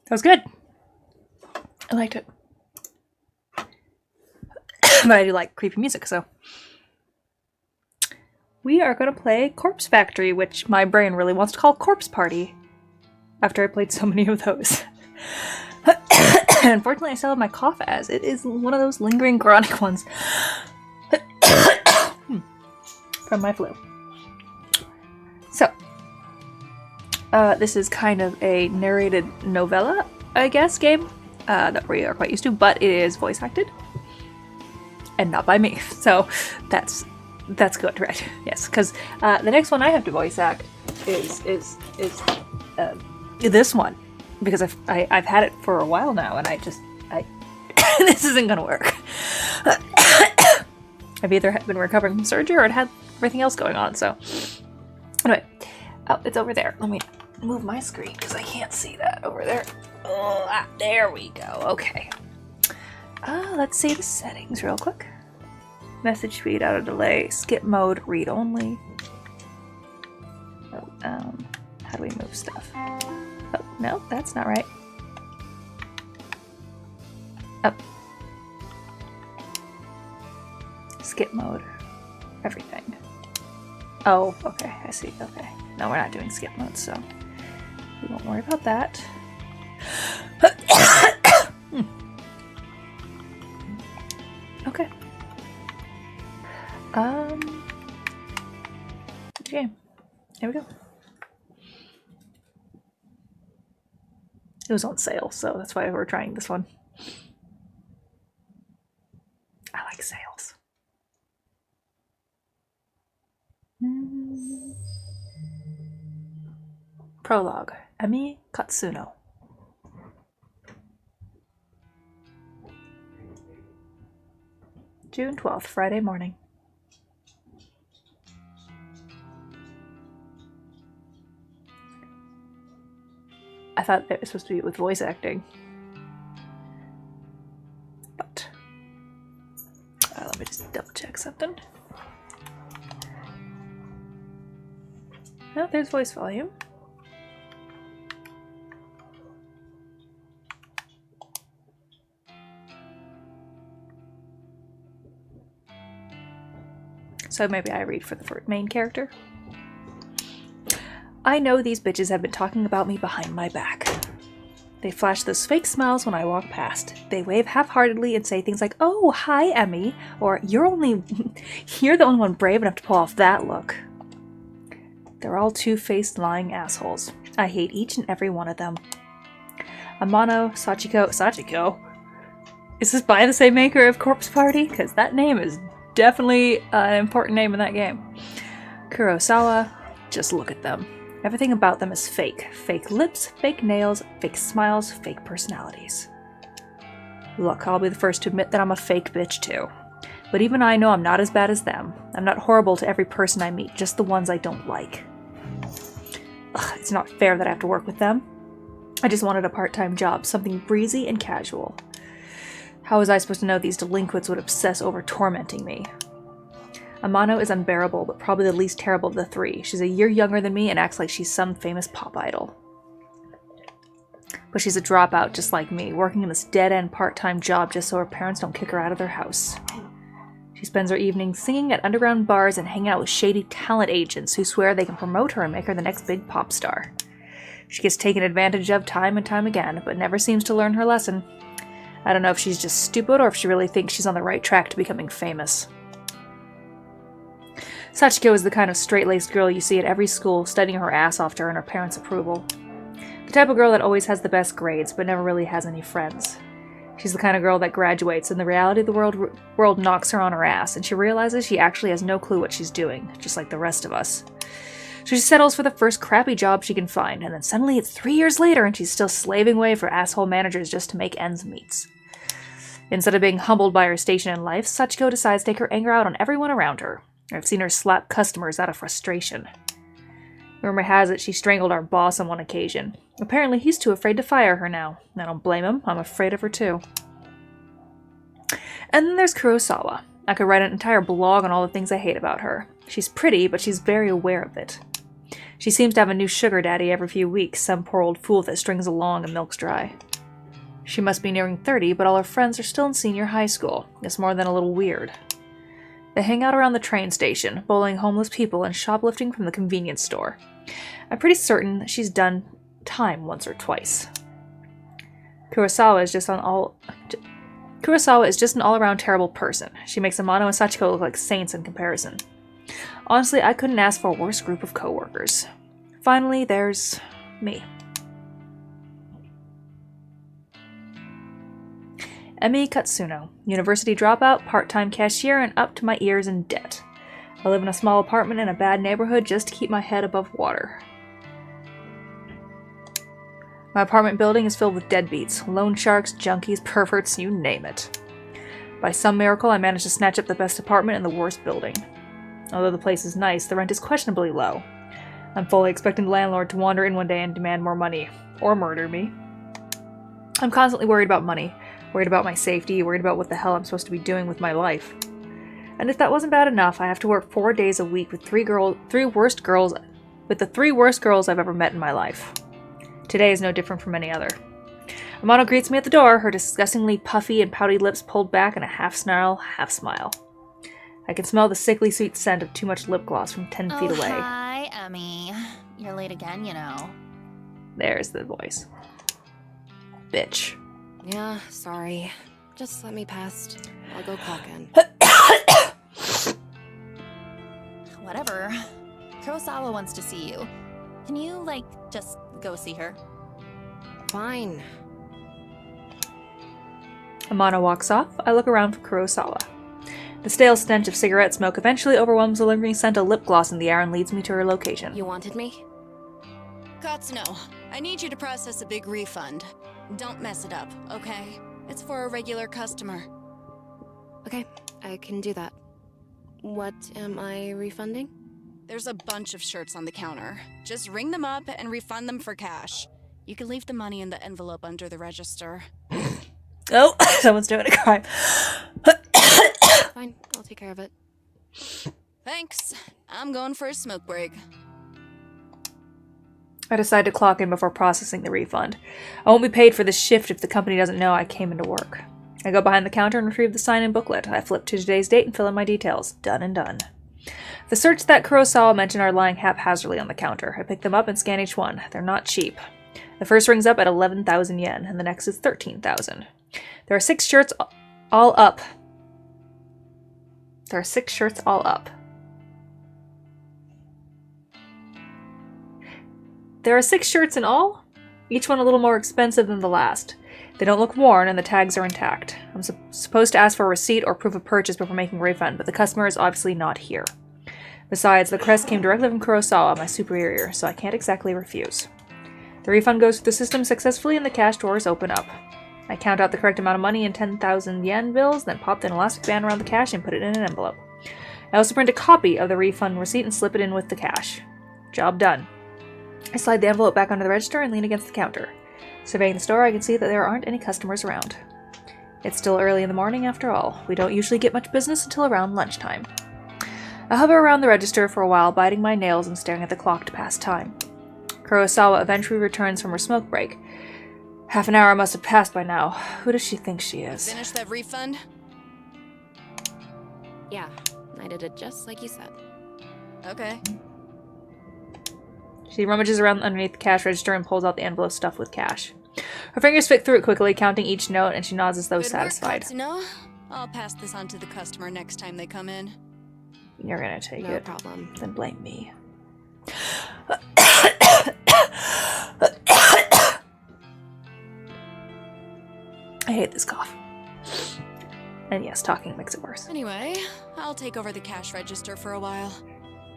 That was good. I liked it. But I do like creepy music, so. We are going to play Corpse Factory, which my brain really wants to call Corpse Party. After I played so many of those. Unfortunately, I still have my cough as it is one of those lingering chronic ones. From my flu. So. This is kind of a narrated novella, I guess, game. That we are quite used to, but it is voice acted. And not by me. So, that's good, right? Yes, because the next one I have to voice act is this one, because I've had it for a while now, and I this isn't gonna work. I've either been recovering from surgery or it had everything else going on. So anyway, oh, it's over there. Let me move my screen because I can't see that over there. Oh, there we go. Okay. Let's see the settings real quick. Message speed, auto delay, skip mode, read only. Oh, how do we move stuff? Oh, no, that's not right. Up. Skip mode. Everything. Oh, okay, I see. Okay. No, we're not doing skip mode, so we won't worry about that. Okay. Okay. Here we go. It was on sale, so that's why we're trying this one. I like sales. Prologue. Emi Katsuno. June 12th, Friday morning. I thought it was supposed to be with voice acting. But let me just double check something. Oh, there's voice volume. So maybe I read for the main character. I know these bitches have been talking about me behind my back. They flash those fake smiles when I walk past. They wave half-heartedly and say things like, "Oh, hi, Emmy," or you're the only one brave enough to pull off that look. They're all two-faced lying assholes. I hate each and every one of them. Amano, Sachiko? Is this by the same maker of Corpse Party? Because that name is definitely an important name in that game. Kurosawa, just look at them. Everything about them is fake. Fake lips, fake nails, fake smiles, fake personalities. Look, I'll be the first to admit that I'm a fake bitch too. But even I know I'm not as bad as them. I'm not horrible to every person I meet, just the ones I don't like. Ugh, it's not fair that I have to work with them. I just wanted a part-time job, something breezy and casual. How was I supposed to know these delinquents would obsess over tormenting me? Amano is unbearable, but probably the least terrible of the three. She's a year younger than me and acts like she's some famous pop idol. But she's a dropout just like me, working in this dead-end part-time job just so her parents don't kick her out of their house. She spends her evenings singing at underground bars and hanging out with shady talent agents who swear they can promote her and make her the next big pop star. She gets taken advantage of time and time again, but never seems to learn her lesson. I don't know if she's just stupid or if she really thinks she's on the right track to becoming famous. Sachiko is the kind of straight-laced girl you see at every school, studying her ass off to earn her parents' approval. The type of girl that always has the best grades, but never really has any friends. She's the kind of girl that graduates, and the reality of the world knocks her on her ass, and she realizes she actually has no clue what she's doing, just like the rest of us. So she settles for the first crappy job she can find, and then suddenly it's 3 years later and she's still slaving away for asshole managers just to make ends meet. Instead of being humbled by her station in life, Sachiko decides to take her anger out on everyone around her. I've seen her slap customers out of frustration. Rumor has it she strangled our boss on one occasion. Apparently he's too afraid to fire her now. I don't blame him, I'm afraid of her too. And then there's Kurosawa. I could write an entire blog on all the things I hate about her. She's pretty, but she's very aware of it. She seems to have a new sugar daddy every few weeks, some poor old fool that strings along and milks dry. She must be nearing 30, but all her friends are still in senior high school. It's more than a little weird. They hang out around the train station, bullying homeless people and shoplifting from the convenience store. I'm pretty certain that she's done time once or twice. Kurosawa is just an all-around terrible person. She makes Amano and Sachiko look like saints in comparison. Honestly, I couldn't ask for a worse group of coworkers. Finally, there's me. Emi Katsuno, university dropout, part-time cashier, and up to my ears in debt. I live in a small apartment in a bad neighborhood just to keep my head above water. My apartment building is filled with deadbeats, loan sharks, junkies, perverts, you name it. By some miracle, I managed to snatch up the best apartment in the worst building. Although the place is nice, the rent is questionably low. I'm fully expecting the landlord to wander in one day and demand more money. Or murder me. I'm constantly worried about money. Worried about my safety, worried about what the hell I'm supposed to be doing with my life. And if that wasn't bad enough, I have to work 4 days a week with the three worst girls I've ever met in my life. Today is no different from any other. Amano greets me at the door, her disgustingly puffy and pouty lips pulled back in a half-snarl, half-smile. I can smell the sickly sweet scent of too much lip gloss from 10 feet away. Hi, Emmy. You're late again, you know. There's the voice. Bitch. Yeah, sorry. Just let me past. I'll go clock in. Whatever. Kurosawa wants to see you. Can you, just go see her? Fine. Amano walks off. I look around for Kurosawa. The stale stench of cigarette smoke eventually overwhelms the lingering scent of lip gloss in the air and leads me to her location. You wanted me? Katsuno, I need you to process a big refund. Don't mess it up, okay? It's for a regular customer. Okay, I can do that. What am I refunding? There's a bunch of shirts on the counter. Just ring them up and refund them for cash. You can leave the money in the envelope under the register. Oh, someone's doing a crime. Fine, I'll take care of it. Thanks. I'm going for a smoke break. I decide to clock in before processing the refund. I won't be paid for this shift if the company doesn't know I came into work. I go behind the counter and retrieve the sign-in booklet. I flip to today's date and fill in my details. Done and done. The shirts that Kurosawa mentioned are lying haphazardly on the counter. I pick them up and scan each one. They're not cheap. The first rings up at 11,000 yen, and the next is 13,000. There are 6 shirts all up. There are 6 shirts all up. There are 6 shirts in all, each one a little more expensive than the last. They don't look worn and the tags are intact. I'm supposed to ask for a receipt or proof of purchase before making a refund, but the customer is obviously not here. Besides, the crest came directly from Kurosawa, my superior, so I can't exactly refuse. The refund goes through the system successfully and the cash drawers open up. I count out the correct amount of money in 10,000 yen bills, then pop an elastic band around the cash and put it in an envelope. I also print a copy of the refund receipt and slip it in with the cash. Job done. I slide the envelope back onto the register and lean against the counter. Surveying the store, I can see that there aren't any customers around. It's still early in the morning after all. We don't usually get much business until around lunchtime. I hover around the register for a while, biting my nails and staring at the clock to pass time. Kurosawa eventually returns from her smoke break. Half an hour must have passed by now. Who does she think she is? Finish that refund? Yeah, I did it just like you said. Okay. She rummages around underneath the cash register and pulls out the envelope stuffed with cash. Her fingers fit through it quickly, counting each note, and she nods as though Good satisfied. work, Katsuno. I'll pass this on to the customer next time they come in. You're gonna take No it. problem. Then blame me. I hate this cough. And yes, talking makes it worse. Anyway, I'll take over the cash register for a while.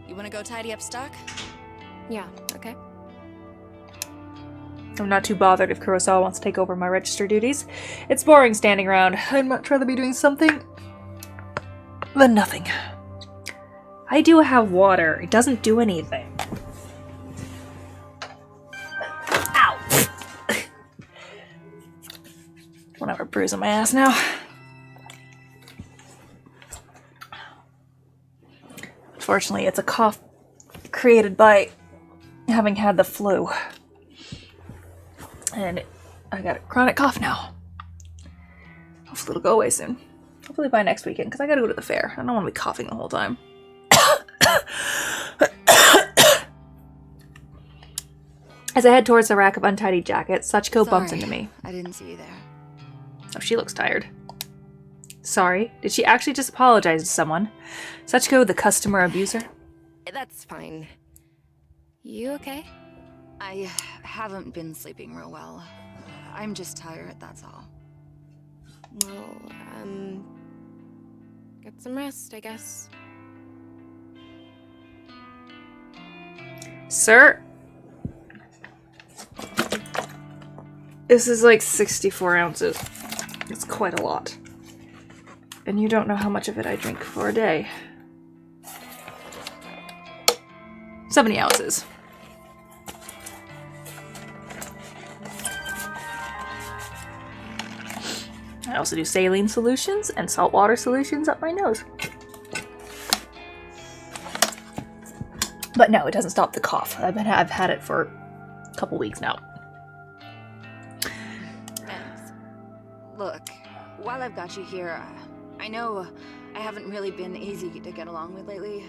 You want to go tidy up stock? Yeah, okay. I'm not too bothered if Kurosawa wants to take over my register duties. It's boring standing around. I'd much rather be doing something than nothing. I do have water. It doesn't do anything. Ow! One have a bruise on my ass now. Unfortunately, it's a cough created by having had the flu. And I got a chronic cough now. Hopefully it'll go away soon. Hopefully by next weekend, because I gotta go to the fair. I don't want to be coughing the whole time. As I head towards the rack of untidy jackets, Sachiko bumps into me. I didn't see you there. Oh, she looks tired. Sorry, did she actually just apologize to someone? Sachiko, the customer abuser? That's fine. You okay? I haven't been sleeping real well. I'm just tired, that's all. Well, get some rest, I guess. Sir? This is like 64 ounces. It's quite a lot. And you don't know how much of it I drink for a day. 70 ounces. I also do saline solutions and saltwater solutions up my nose. But no, it doesn't stop the cough. I've had it for a couple weeks now. Thanks. Look, while I've got you here, I know I haven't really been easy to get along with lately.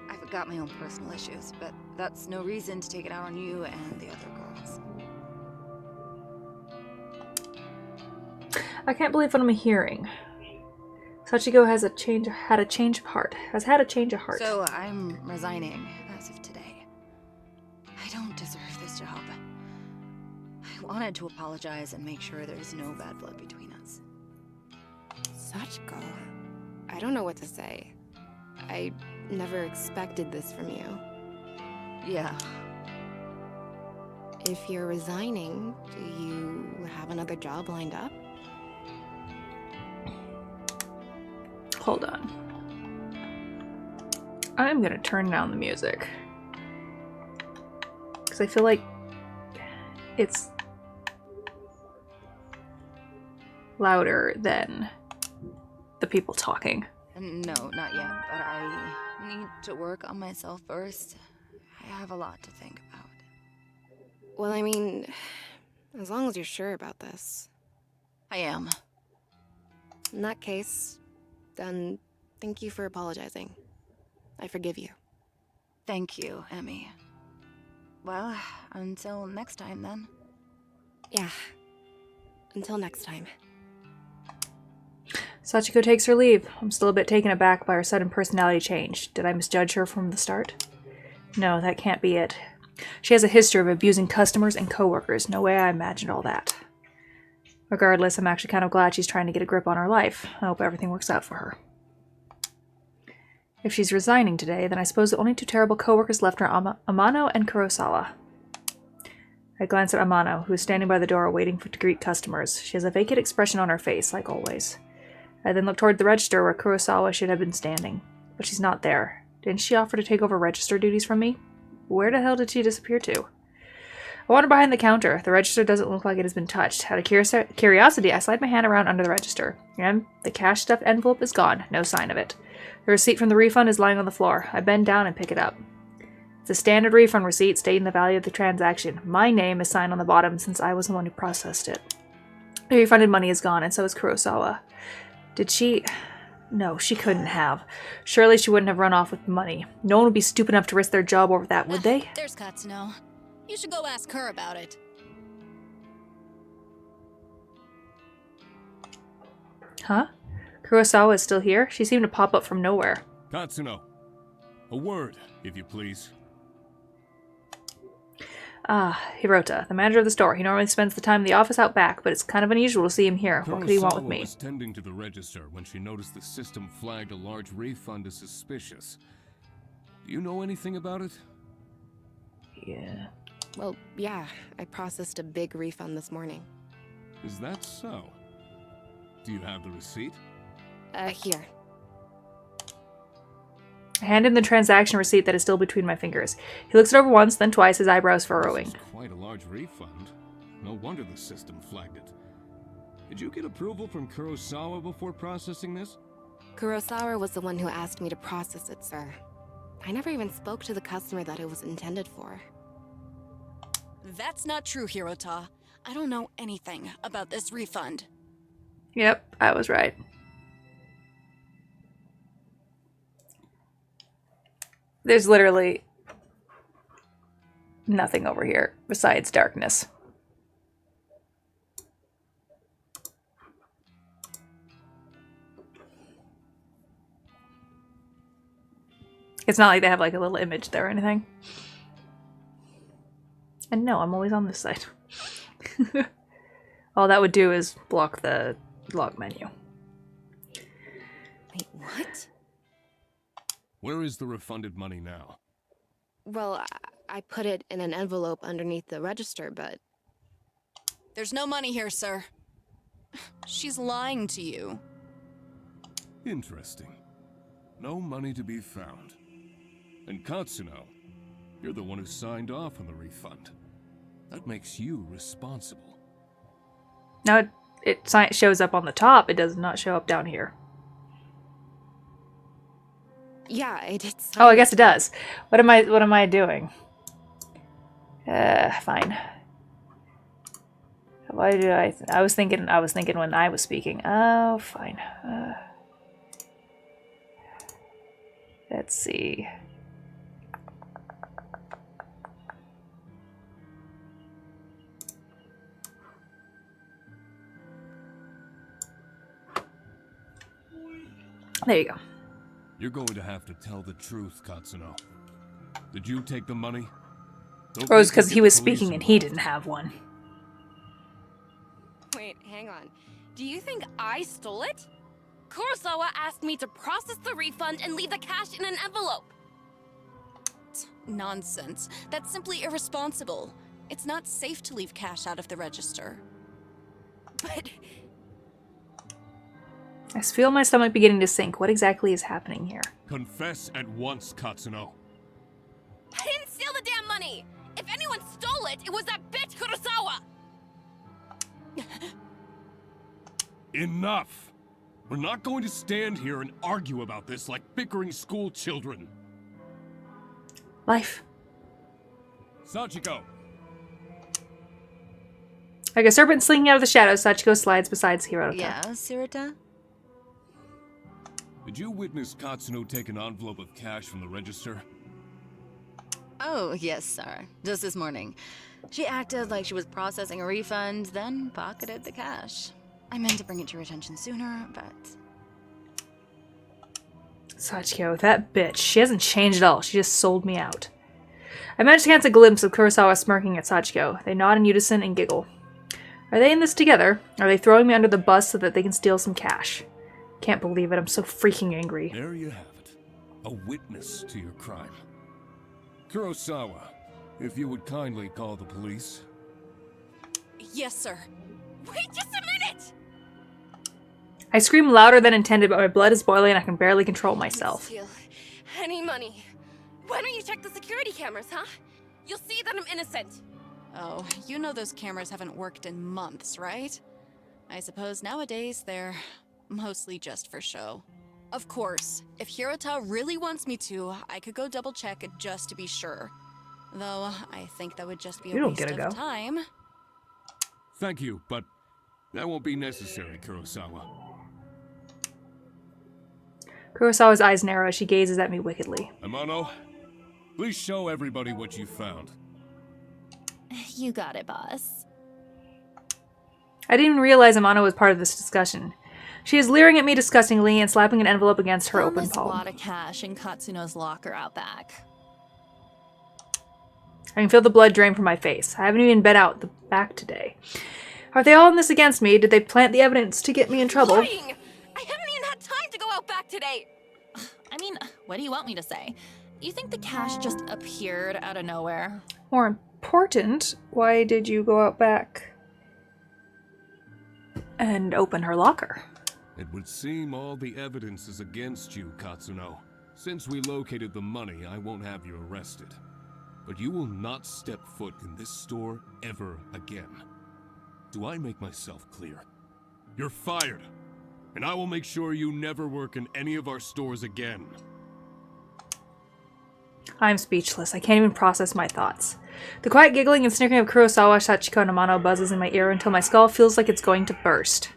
I've got my own personal issues, but that's no reason to take it out on you and the other girls. I can't believe what I'm hearing. Sachiko has had a change of heart. So I'm resigning as of today. I don't deserve this job. I wanted to apologize and make sure there's no bad blood between us. Sachiko, I don't know what to say. I never expected this from you. Yeah. If you're resigning, do you have another job lined up? Hold on. I'm gonna turn down the music. Because I feel like it's louder than the people talking. No, not yet, but I need to work on myself first. I have a lot to think about. Well, I mean, as long as you're sure about this. I am. In that case, then thank you for apologizing. I forgive you. Thank you, Emmy. Well, until next time then. Yeah. Until next time. Sachiko takes her leave. I'm still a bit taken aback by her sudden personality change. Did I misjudge her from the start? No, that can't be it. She has a history of abusing customers and coworkers. No way I imagined all that. Regardless, I'm actually kind of glad she's trying to get a grip on her life. I hope everything works out for her. If she's resigning today, then I suppose the only two terrible coworkers left are Amano and Kurosawa. I glance at Amano, who is standing by the door waiting to greet customers. She has a vacant expression on her face, like always. I then look toward the register where Kurosawa should have been standing. But she's not there. Didn't she offer to take over register duties from me? Where the hell did she disappear to? I wander behind the counter. The register doesn't look like it has been touched. Out of curiosity, I slide my hand around under the register. And the cash-stuffed envelope is gone. No sign of it. The receipt from the refund is lying on the floor. I bend down and pick it up. It's a standard refund receipt stating the value of the transaction. My name is signed on the bottom since I was the one who processed it. The refunded money is gone, and so is Kurosawa. Did she... No, she couldn't have. Surely she wouldn't have run off with the money. No one would be stupid enough to risk their job over that, would they? There's Katsuno. You should go ask her about it. Huh? Kurosawa is still here? She seemed to pop up from nowhere. Katsuno, a word, if you please. Ah, Hirota, the manager of the store. He normally spends the time in the office out back, but it's kind of unusual to see him here. What could he want with me? Kurosawa was tending to the register when she noticed the system flagged a large refund as suspicious. Do you know anything about it? Yeah. Well, yeah. I processed a big refund this morning. Is that so? Do you have the receipt? Here. I hand him the transaction receipt that is still between my fingers. He looks it over once, then twice, his eyebrows furrowing. This is quite a large refund. No wonder the system flagged it. Did you get approval from Kurosawa before processing this? Kurosawa was the one who asked me to process it, sir. I never even spoke to the customer that it was intended for. That's not true, Hirota. I don't know anything about this refund. Yep, I was right. There's literally nothing over here besides darkness. It's not like they have like a little image there or anything. And no, I'm always on this side. All that would do is block the log menu. Wait, what? Where is the refunded money now? Well, I put it in an envelope underneath the register, but... There's no money here, sir. She's lying to you. Interesting. No money to be found. And Katsuno, you're the one who signed off on the refund. That makes you responsible. Now it shows up on the top. It does not show up down here. Yeah, I did. Oh, I guess it does. What am I doing? Fine. Why did I was thinking when I was speaking. Oh, fine. Let's see. There you go. You're going to have to tell the truth, Katsuno. Did you take the money? Don't Or it was make me because get he the was police speaking and he involved. didn't have one. Wait, hang on. Do you think I stole it? Kurosawa asked me to process the refund and leave the cash in an envelope. Nonsense. That's simply irresponsible. It's not safe to leave cash out of the register. But I feel my stomach beginning to sink. What exactly is happening here? Confess at once, Katsuno. I didn't steal the damn money! If anyone stole it, it was that bitch Kurosawa! Enough! We're not going to stand here and argue about this like bickering school children. Life. Sachiko! Like a serpent slinging out of the shadows, Sachiko slides beside Hirota. Yeah, Sirota? Did you witness Katsuno take an envelope of cash from the register? Oh, yes, sir. Just this morning. She acted like she was processing a refund, then pocketed the cash. I meant to bring it to your attention sooner, but... Sachiko, that bitch. She hasn't changed at all. She just sold me out. I managed to catch a glimpse of Kurosawa smirking at Sachiko. They nod in unison and giggle. Are they in this together? Are they throwing me under the bus so that they can steal some cash? Can't believe it. I'm so freaking angry. There you have it. A witness to your crime. Kurosawa, if you would kindly call the police. Yes, sir. Wait just a minute! I scream louder than intended, but my blood is boiling and I can barely control myself. Steal any money. Why don't you check the security cameras, huh? You'll see that I'm innocent. Oh, you know those cameras haven't worked in months, right? I suppose nowadays they're mostly just for show. Of course, if Hirota really wants me to, I could go double check just to be sure. Though, I think that would just be You a don't waste get to of go. time. Thank you, but that won't be necessary, Kurosawa. Kurosawa's eyes narrow as she gazes at me wickedly. Amano, please show everybody what you found. You got it, boss. I didn't even realize Amano was part of this discussion. She is leering at me disgustingly and slapping an envelope against her Found open this palm. wad of cash in Katsuno's locker out back. I can feel the blood drain from my face. I haven't even been out the back today. Are they all in this against me? Did they plant the evidence to get me in trouble? Lying! I haven't even had time to go out back today! I mean, what do you want me to say? You think the cash just appeared out of nowhere? More important, why did you go out back and open her locker? It would seem all the evidence is against you, Katsuno. Since we located the money, I won't have you arrested. But you will not step foot in this store ever again. Do I make myself clear? You're fired, and I will make sure you never work in any of our stores again. I'm speechless. I can't even process my thoughts. The quiet giggling and snickering of Kurosawa, Sachiko, and Amano buzzes in my ear until my skull feels like it's going to burst.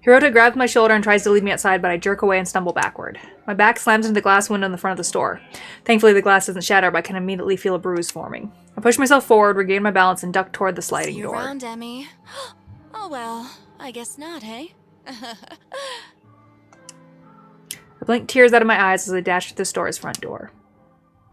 Hirota grabs my shoulder and tries to lead me outside, but I jerk away and stumble backward. My back slams into the glass window in the front of the store. Thankfully, the glass doesn't shatter, but I can immediately feel a bruise forming. I push myself forward, regain my balance, and duck toward the sliding See you door. around, Emmy. Oh well, I guess not, hey? I blink tears out of my eyes as I dash to the store's front door.